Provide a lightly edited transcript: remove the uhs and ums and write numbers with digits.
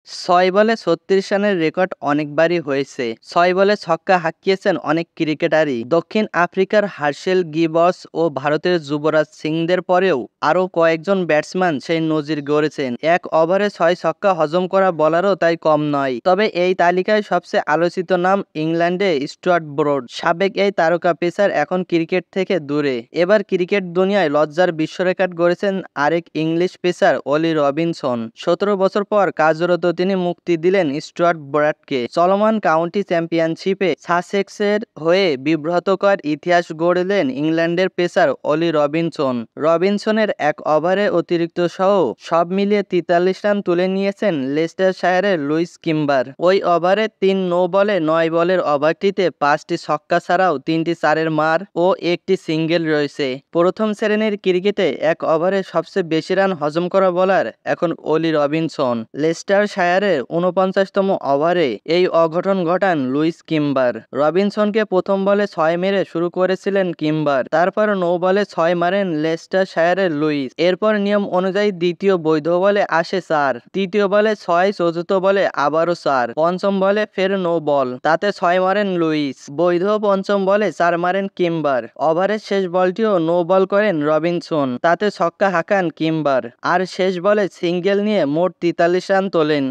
ছয় বলে ৩৬ রানের রেকর্ড অনেকবারই হয়েছে। ৬ বলে ছক্কা হাঁকিয়েছেন অনেক ক্রিকেটারই। দক্ষিণ আফ্রিকার হার্শেল গিবস ও ভারতের যুবরাজ সিংদের পরেও আরও কয়েকজন ব্যাটসম্যান সেই নজির গড়েছেন। এক ওভারে ৬ ছক্কা হজম করা বোলারও তাই কম নয়। তবে এই তালিকায় সবচেয়ে আলোচিত নাম ইংল্যান্ডে স্টুয়ার্ট ব্রড। সাবেক এই তারকা পেসার এখন ক্রিকেট থেকে দূরে। এবার ক্রিকেট দুনিয়ায় লজ্জার বিশ্ব রেকর্ড গড়েছেন আরেক ইংলিশ পেসার অলি রবিনসন। ১৭ বছর পর কার্যরত তিনি মুক্তি দিলেন স্টুয়ার্ট ব্রডকে। চলমান কাউন্টি চ্যাম্পিয়নশিপে সাসেক্সের হয়ে বিব্রতকর ইতিহাস গড়লেন ইংল্যান্ডের পেসার অলি রবিনসন। রবিনসনের এক ওভারে অতিরিক্ত সহ সব মিলিয়ে ৪৩ রান তুলে নিয়েছেন লেস্টারশায়ারের লুইস কিম্বার। ওই ওভারে ৩ নো বলে ৯ বলের ওভারটিতে ৫টি ছক্কা ছাড়াও ৩টি চারের মার ও একটি সিঙ্গেল রয়েছে। প্রথম শ্রেণীর ক্রিকেটে এক ওভারে সবচেয়ে বেশি রান হজম করা বোলার এখন অলি রবিনসন। লেস্টারশায়ারের ৪৯তম ওভারে এই অঘটন ঘটান লুইস কিম্বার। রবিনসনকে প্রথম বলে ৬ মেরে শুরু করেছিলেন কিম্বার, তারপর ৯ বলে ৬ মারেন লেস্টারশায়ারের লুইস। এরপর নিয়ম অনুযায়ী দ্বিতীয় বৈধ বলে আসে ৪, তৃতীয় বলে ৬, চতুর্থ বলে আবারও ৪, পঞ্চম বলে ফের নো বল, তাতে ৬ মারেন লুইস। বৈধ পঞ্চম বলে ৪ মারেন কিম্বার। ওভারের শেষ বলটিও নো বল করেন রবিনসন, তাতে ছক্কা হাঁকান কিম্বার আর শেষ বলে সিঙ্গেল নিয়ে মোট ৪৩ রান তোলেন।